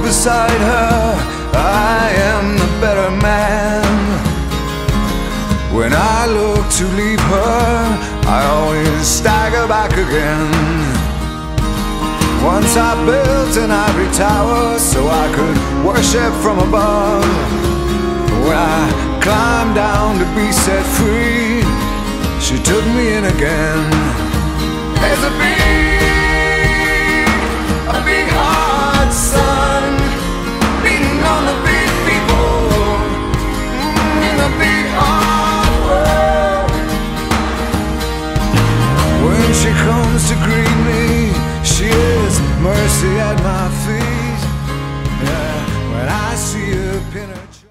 beside her, I am the better man. When I look to leave her, I always stagger back again. Once I built an ivory tower so I could worship from above. When I climbed down to be set free, she took me in again. There's a big hard sun beating on the big people in the big hard world. When she comes to greet me, she is mercy at my feet. Yeah, when I see her pin her